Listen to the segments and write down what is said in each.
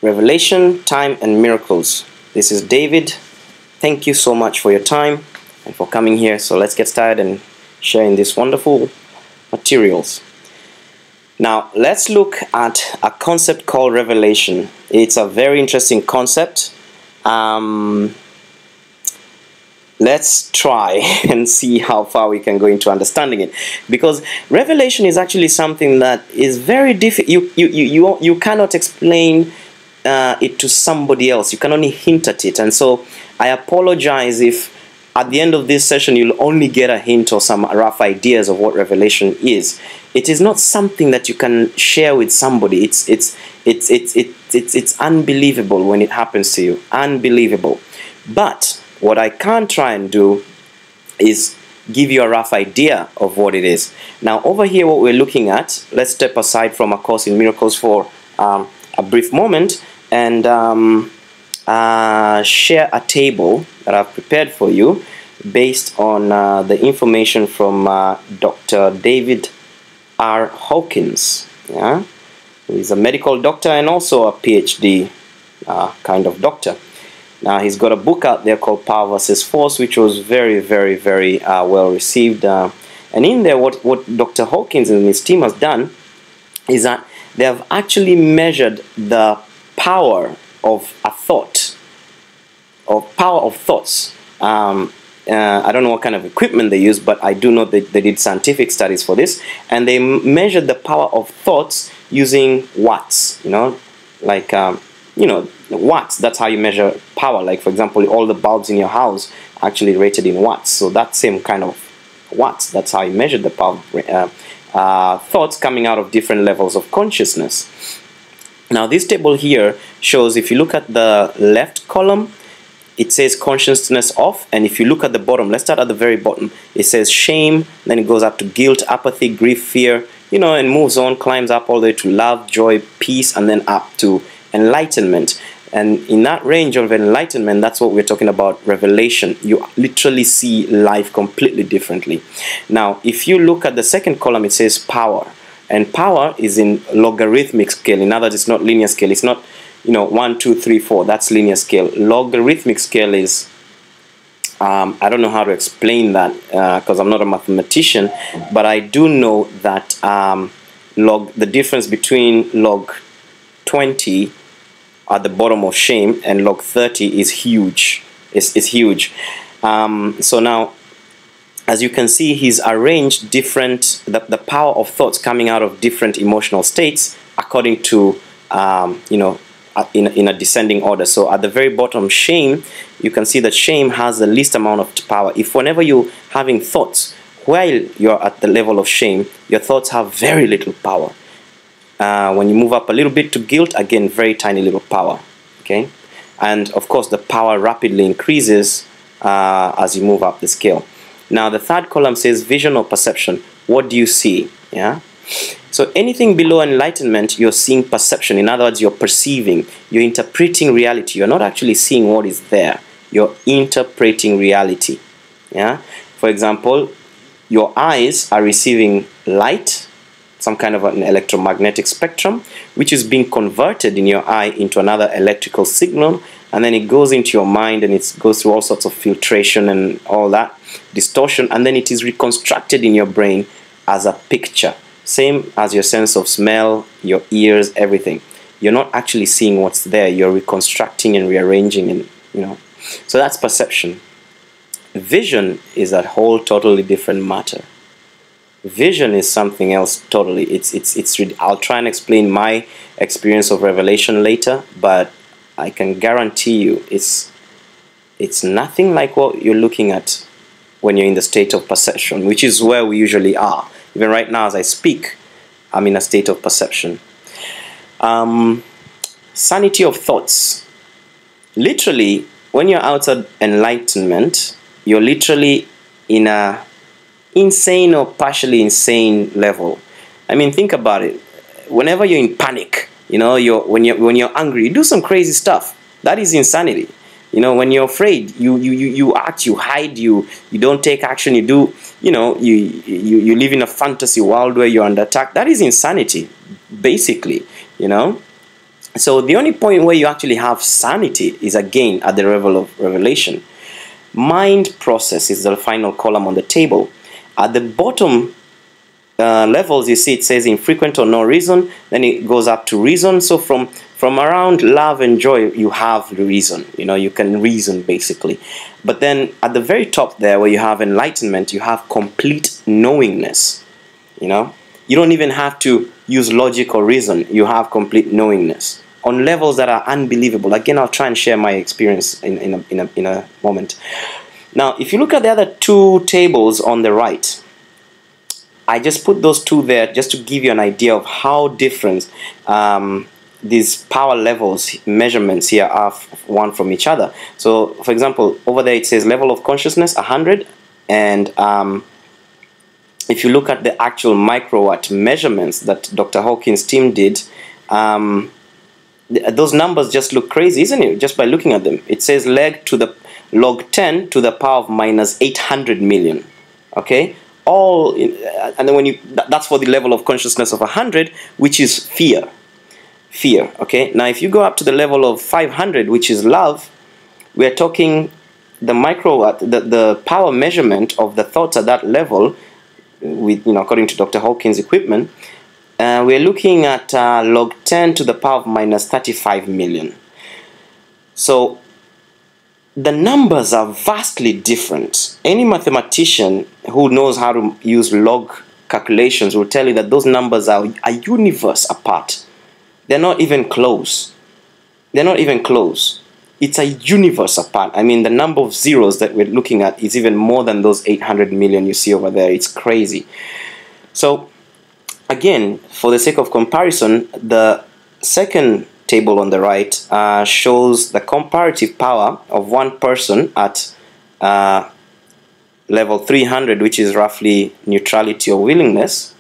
Revelation, Time, and Miracles. This is David. Thank you so much for your time and for coming here. So let's get started and sharing these wonderful materials. Now, let's look at a concept called revelation. It's a very interesting concept. Let's try and see how far we can go into understanding it, because revelation is actually something that is very difficult. You cannot explain it to somebody else. You can only hint at it. And so I apologize if at the end of this session you'll only get a hint or some rough ideas of what revelation is. It is not something that you can share with somebody. It's unbelievable when it happens to you. Unbelievable. But what I can try and do is give you a rough idea of what it is. Now, over here, what we're looking at, let's step aside from A Course in Miracles for a brief moment and share a table that I've prepared for you based on the information from Dr. David R. Hawkins, yeah, who is a medical doctor and also a PhD kind of doctor. Now, he's got a book out there called Power versus Force, which was very, very, very well received. And in there, what Dr. Hawkins and his team has done is that they have actually measured the power of a thought, or power of thoughts. I don't know what kind of equipment they use, but I do know that they did scientific studies for this, and they measured the power of thoughts using watts. You know, like watts. That's how you measure power. Like, for example, all the bulbs in your house are actually rated in watts. So that same kind of watts. That's how you measure the power of thoughts coming out of different levels of consciousness. Now, this table here shows, if you look at the left column, it says consciousness off, and if you look at the bottom, let's start at the very bottom, it says shame, then it goes up to guilt, apathy, grief, fear, you know, and moves on, climbs up all the way to love, joy, peace, and then up to enlightenment. And in that range of enlightenment, that's what we're talking about, revelation. You literally see life completely differently. Now, if you look at the second column, it says power. And power is in logarithmic scale. In other words, it's not linear scale. It's not, 1, 2, 3, 4. That's linear scale. Logarithmic scale is, I don't know how to explain that because I'm not a mathematician, but I do know that the difference between log 20 at the bottom of shame and log 30 is huge. It's huge. So now, as you can see, he's arranged different the power of thoughts coming out of different emotional states according to in a descending order. So at the very bottom, shame, you can see that shame has the least amount of power. If whenever you're having thoughts while you're at the level of shame, your thoughts have very little power. When you move up a little bit to guilt, again, very tiny little power. Okay, and of course the power rapidly increases as you move up the scale. Now, the third column says vision or perception. What do you see? Yeah. So anything below enlightenment, you're seeing perception. In other words, you're perceiving. You're interpreting reality. You're not actually seeing what is there. You're interpreting reality. Yeah. For example, your eyes are receiving light, some kind of an electromagnetic spectrum, which is being converted in your eye into another electrical signal, and then it goes into your mind, and it goes through all sorts of filtration and all that distortion, and then it is reconstructed in your brain as a picture, same as your sense of smell, your ears, everything. You're not actually seeing what's there. You're reconstructing and rearranging, and so that's perception. Vision is a whole totally different matter. Vision is something else totally. I'll try and explain my experience of revelation later, but I can guarantee you it's nothing like what you're looking at when you're in the state of perception, which is where we usually are. Even right now as I speak, I'm in a state of perception. Sanity of thoughts. Literally, when you're outside enlightenment, you're literally in a insane or partially insane level. I mean, think about it. Whenever you're in panic, when you're angry, you do some crazy stuff. That is insanity. When you're afraid, you act, you hide, you don't take action, you live in a fantasy world where you're under attack. That is insanity, basically, So the only point where you actually have sanity is again at the level of revelation. Mind process is the final column on the table. At the bottom levels, you see it says infrequent or no reason, then it goes up to reason. So from around love and joy, you have the reason, you can reason basically. But then at the very top there, where you have enlightenment, you have complete knowingness. You don't even have to use logic or reason. You have complete knowingness on levels that are unbelievable. Again, I'll try and share my experience in a moment. Now, if you look at the other two tables on the right, I just put those two there just to give you an idea of how different these power levels measurements here are one from each other. So, for example, over there it says level of consciousness 100, and if you look at the actual microwatt measurements that Dr. Hawkins' team did, those numbers just look crazy, isn't it? Just by looking at them. It says log 10 to the power of minus 800 million. Okay? And then that's for the level of consciousness of 100, which is fear. Okay? Now, if you go up to the level of 500, which is love, we're talking the microwatt, the power measurement of the thoughts at that level, with according to Dr. Hawkins' equipment, we're looking at log 10 to the power of minus 35 million. So the numbers are vastly different. Any mathematician who knows how to use log calculations will tell you that those numbers are a universe apart. They're not even close. It's a universe apart. I mean, the number of zeros that we're looking at is even more than those 800 million you see over there. It's crazy. So again, for the sake of comparison, the second table on the right shows the comparative power of one person at level 300, which is roughly neutrality or willingness,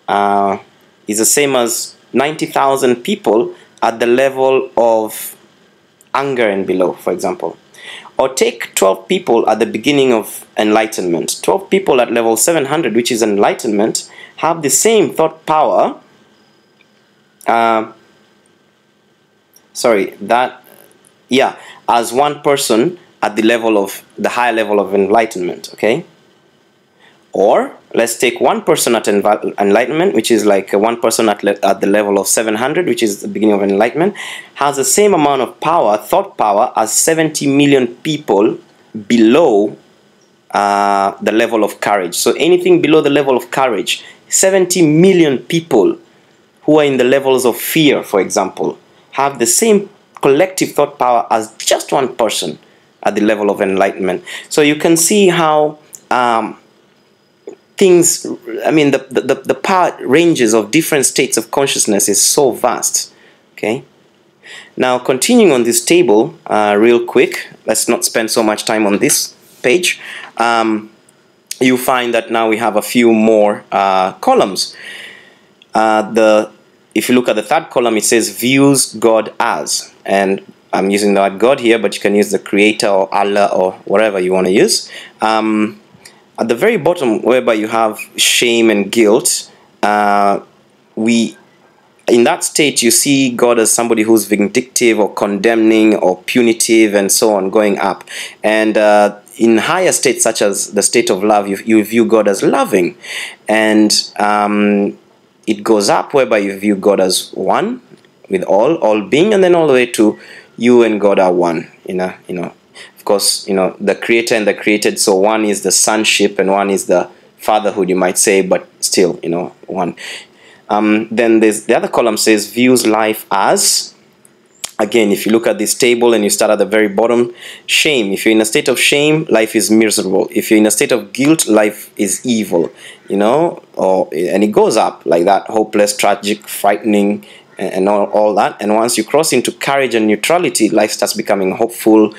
is the same as 90,000 people at the level of anger and below, for example. Or take 12 people at the beginning of enlightenment. 12 people at level 700, which is enlightenment, have the same thought power as one person at the level of the higher level of enlightenment. Okay? Or let's take one person at enlightenment, which is like one person at the level of 700, which is the beginning of enlightenment, has the same amount of power, thought power, as 70 million people below the level of courage. So anything below the level of courage, 70 million people who are in the levels of fear, for example, have the same collective thought power as just one person at the level of enlightenment. So you can see how things, I mean, the power ranges of different states of consciousness is so vast. Okay. Now, continuing on this table, real quick, let's not spend so much time on this page. You find that now we have a few more columns. If you look at the third column, it says views God as, and I'm using the word God here, but you can use the Creator or Allah or whatever you want to use. At the very bottom, whereby you have shame and guilt, in that state, you see God as somebody who's vindictive or condemning or punitive and so on, going up. And in higher states, such as the state of love, you view God as loving. And it goes up, whereby you view God as one with all being, and then all the way to you and God are one. Of course, the creator and the created. So one is the sonship and one is the fatherhood, you might say, but still, one. Then there's the other column says views life as. Again, if you look at this table and you start at the very bottom, shame. If you're in a state of shame, life is miserable. If you're in a state of guilt, life is evil. And it goes up like that: hopeless, tragic, frightening, and all that. And once you cross into courage and neutrality, life starts becoming hopeful,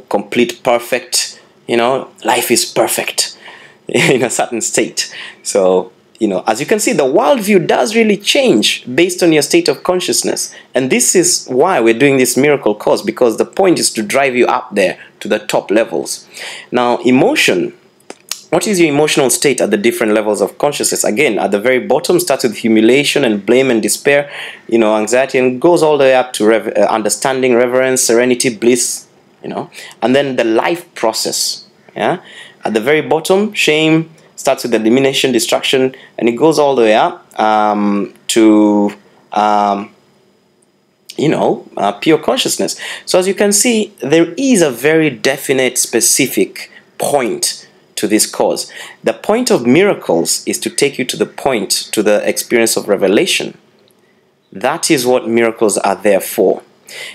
complete, perfect. Life is perfect in a certain state. So, as you can see, the worldview does really change based on your state of consciousness. And this is why we're doing this miracle course, because the point is to drive you up there to the top levels. Now, emotion What is your emotional state at the different levels of consciousness? Again, at the very bottom starts with humiliation and blame and despair, anxiety, and goes all the way up to understanding, reverence, serenity, bliss, and then the life process. Yeah, at the very bottom, shame starts with elimination, destruction, and it goes all the way up to pure consciousness. So as you can see, there is a very definite, specific point to this cause. The point of miracles is to take you to the experience of revelation. That is what miracles are there for.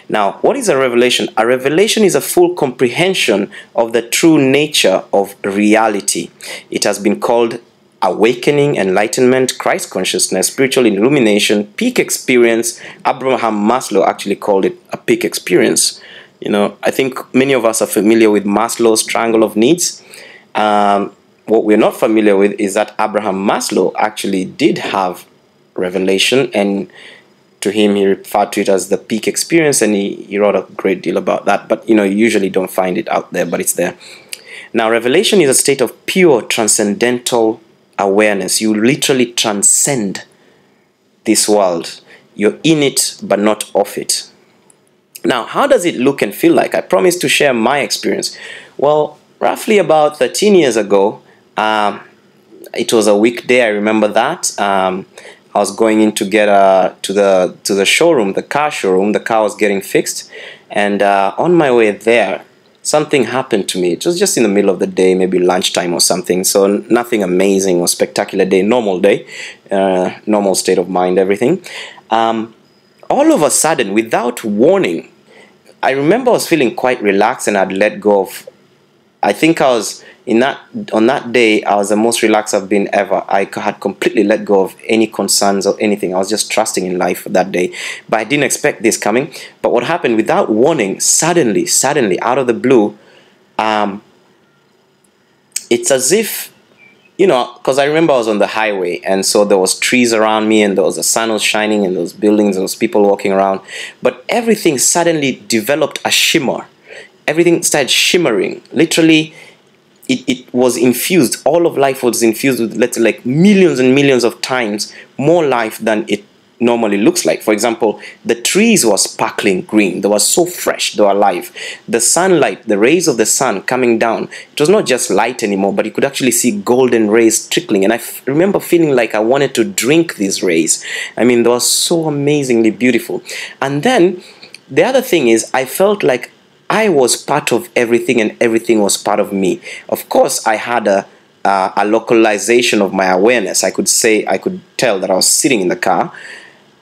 Now, what is a revelation? A revelation is a full comprehension of the true nature of reality. It has been called awakening, enlightenment, Christ consciousness, spiritual illumination, peak experience. Abraham Maslow actually called it a peak experience. I think many of us are familiar with Maslow's triangle of needs. What we're not familiar with is that Abraham Maslow actually did have revelation, and to him he referred to it as the peak experience, and he wrote a great deal about that. But you usually don't find it out there, but it's there. Now, revelation is a state of pure transcendental awareness. You literally transcend this world. You're in it, but not of it. Now, how does it look and feel like? I promised to share my experience. Well, roughly about 13 years ago, it was a weekday. I remember that. I was going in to get to the showroom, the car showroom. The car was getting fixed, and on my way there, something happened to me. It was just in the middle of the day, maybe lunchtime or something. So nothing amazing or spectacular day, normal state of mind, everything. All of a sudden, without warning, I remember I was feeling quite relaxed, and I'd let go of. I think I was on that day, I was the most relaxed I've been ever. I had completely let go of any concerns or anything. I was just trusting in life that day. But I didn't expect this coming. But what happened, without warning, suddenly, out of the blue, it's as if, because I remember I was on the highway, and so there was trees around me, and the sun was shining, and there was buildings, and there was people walking around. But everything suddenly developed a shimmer. Everything started shimmering. Literally, it was infused. All of life was infused with, let's say, like millions and millions of times more life than it normally looks like. For example, the trees were sparkling green. They were so fresh. They were alive. The sunlight, the rays of the sun coming down, it was not just light anymore, but you could actually see golden rays trickling. And I remember feeling like I wanted to drink these rays. I mean, they were so amazingly beautiful. And then the other thing is, I felt like I was part of everything, and everything was part of me. Of course, I had a localization of my awareness. I could tell that I was sitting in the car,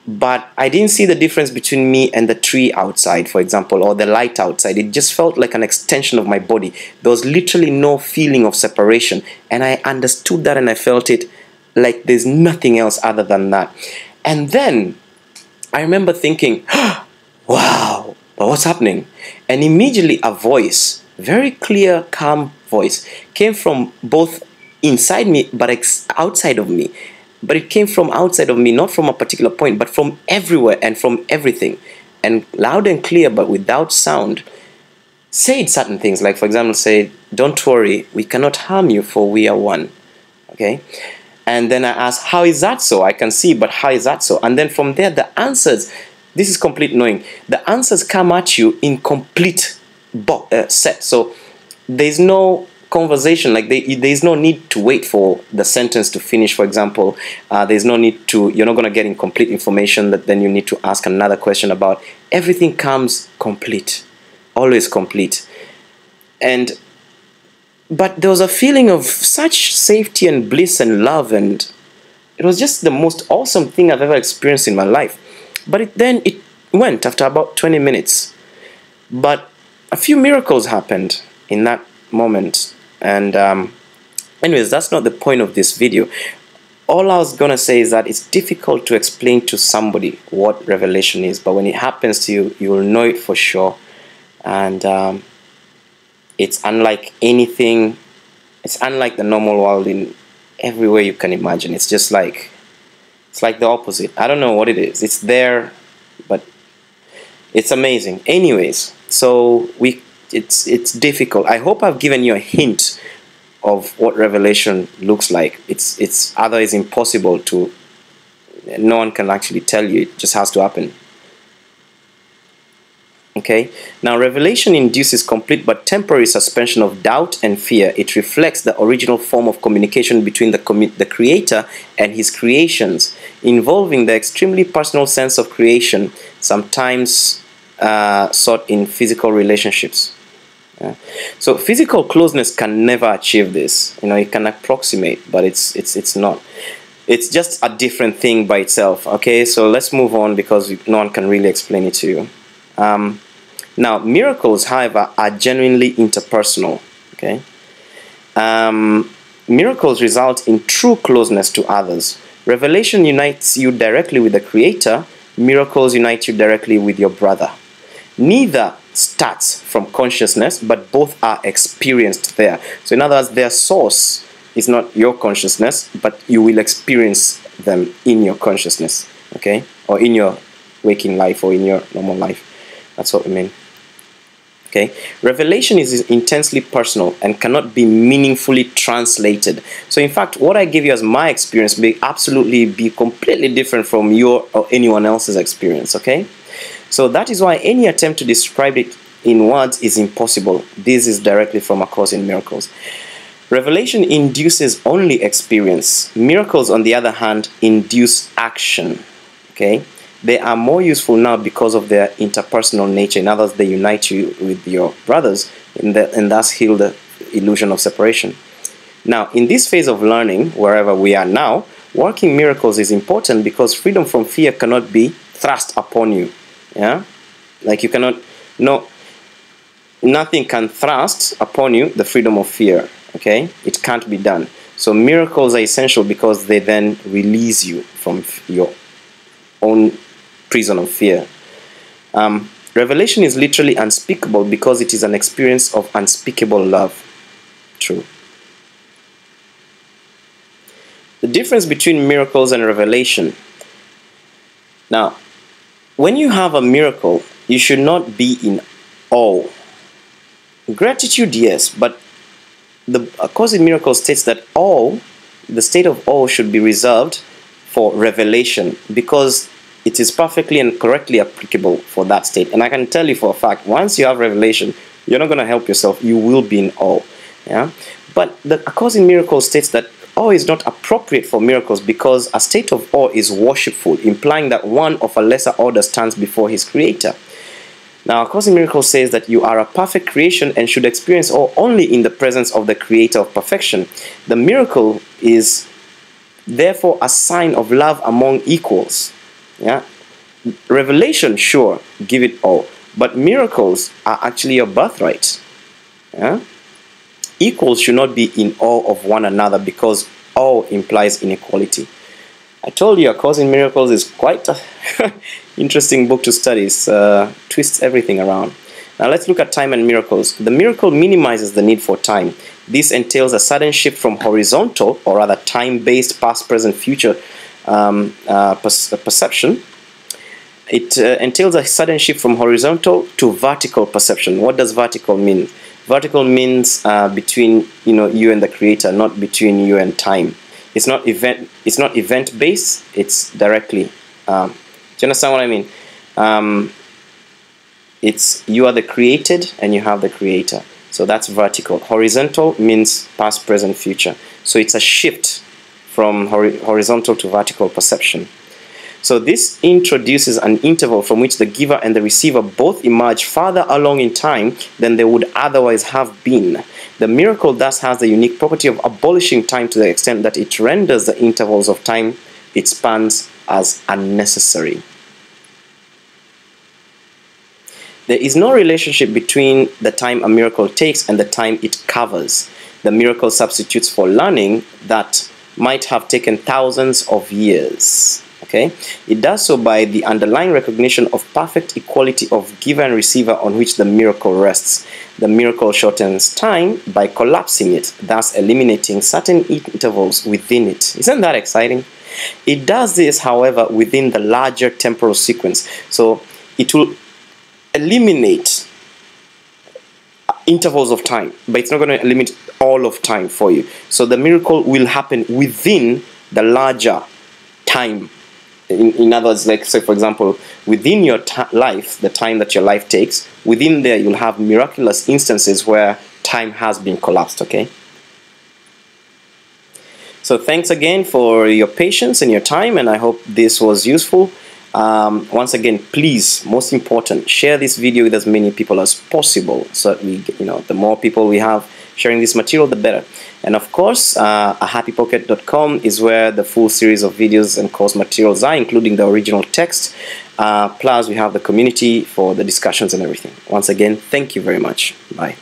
but I didn't see the difference between me and the tree outside, for example, or the light outside. It just felt like an extension of my body. There was literally no feeling of separation, and I understood that, and I felt it like there's nothing else other than that. And then I remember thinking, wow, but what's happening? And immediately a voice, very clear, calm voice, came from both inside me but outside of me. But it came from outside of me, not from a particular point, but from everywhere and from everything. And loud and clear, but without sound, said certain things. Like, for example, say, "Don't worry, we cannot harm you, for we are one." Okay? And then I asked, how is that so? I can see, but how is that so? And then from there, the answers, this is complete knowing. The answers come at you in complete set. So there's no conversation, like there's no need to wait for the sentence to finish, for example. There's no need to, you're not going to get incomplete information that then you need to ask another question about. Everything comes complete, always complete. But there was a feeling of such safety and bliss and love, and it was just the most awesome thing I've ever experienced in my life. But then it went after about 20 minutes. But a few miracles happened in that moment. And anyways, that's not the point of this video. All I was going to say is that it's difficult to explain to somebody what revelation is. But when it happens to you, you will know it for sure. And it's unlike anything. It's unlike the normal world in every way you can imagine. It's just like, it's like the opposite. I don't know what it is. It's there, but it's amazing. Anyways, so it's difficult. I hope I've given you a hint of what revelation looks like. It's otherwise impossible to, no one can actually tell you. It just has to happen. Okay, now revelation induces complete but temporary suspension of doubt and fear. It reflects the original form of communication between the creator and his creations, involving the extremely personal sense of creation, sometimes sought in physical relationships. Yeah. So physical closeness can never achieve this. It can approximate, but it's not. It's just a different thing by itself. Okay, so let's move on because no one can really explain it to you. Now, miracles, however, are genuinely interpersonal. Okay, miracles result in true closeness to others. Revelation unites you directly with the Creator. Miracles unite you directly with your brother. Neither starts from consciousness, but both are experienced there. So in other words, their source is not your consciousness, but you will experience them in your consciousness, okay? Or in your waking life or in your normal life. That's what we mean. Okay? Revelation is intensely personal and cannot be meaningfully translated. So in fact, what I give you as my experience may absolutely be completely different from your or anyone else's experience, okay? So that is why any attempt to describe it in words is impossible. This is directly from A Course in Miracles. Revelation induces only experience. Miracles, on the other hand, induce action. Okay? They are more useful now because of their interpersonal nature. In other words, they unite you with your brothers and thus heal the illusion of separation. Now, in this phase of learning, wherever we are now, working miracles is important because freedom from fear cannot be thrust upon you. Yeah? Like you cannot, nothing can thrust upon you the freedom of fear. Okay? It can't be done. So miracles are essential because they then release you from your own prison of fear. Revelation is literally unspeakable because it is an experience of unspeakable love. True. The difference between miracles and revelation. Now, when you have a miracle, you should not be in awe. Gratitude, yes, but A Course in Miracles states that awe, the state of awe, should be reserved for revelation because it is perfectly and correctly applicable for that state. And I can tell you for a fact, once you have revelation, you're not going to help yourself. You will be in awe. Yeah? But A Course in Miracles states that awe is not appropriate for miracles because a state of awe is worshipful, implying that one of a lesser order stands before his creator. Now, A Course in Miracles says that you are a perfect creation and should experience awe only in the presence of the creator of perfection. The miracle is therefore a sign of love among equals. Yeah, revelation, sure, give it all, but miracles are actually your birthright. Yeah, equals should not be in awe of one another because awe implies inequality. I told you A Course in Miracles is quite an interesting book to study. It twists everything around. Now let's look at time and miracles. The miracle minimizes the need for time. This entails a sudden shift from horizontal, or rather time-based past, present, future perception. It entails a sudden shift from horizontal to vertical perception. What does vertical mean? Vertical means between you and the creator, not between you and time. It's not event based. It's directly. Do you understand what I mean? It's you are the created and you have the creator. So that's vertical. Horizontal means past, present, future. So it's a shift from horizontal to vertical perception. So this introduces an interval from which the giver and the receiver both emerge farther along in time than they would otherwise have been. The miracle thus has the unique property of abolishing time to the extent that it renders the intervals of time it spans as unnecessary. There is no relationship between the time a miracle takes and the time it covers. The miracle substitutes for learning that might have taken thousands of years. Okay? It does so by the underlying recognition of perfect equality of giver and receiver on which the miracle rests. The miracle shortens time by collapsing it, thus eliminating certain intervals within it. Isn't that exciting? It does this, however, within the larger temporal sequence. So it will eliminate intervals of time, but it's not going to eliminate all of time for you. So the miracle will happen within the larger time. In other words, like say for example, within your life, the time that your life takes, within there you'll have miraculous instances where time has been collapsed, okay? So thanks again for your patience and your time, and I hope this was useful. Once again, please, most important, share this video with as many people as possible, so that we, the more people we have sharing this material, the better. And of course, ahappypocket.com is where the full series of videos and course materials are, including the original text. Plus, we have the community for the discussions and everything. Once again, thank you very much. Bye.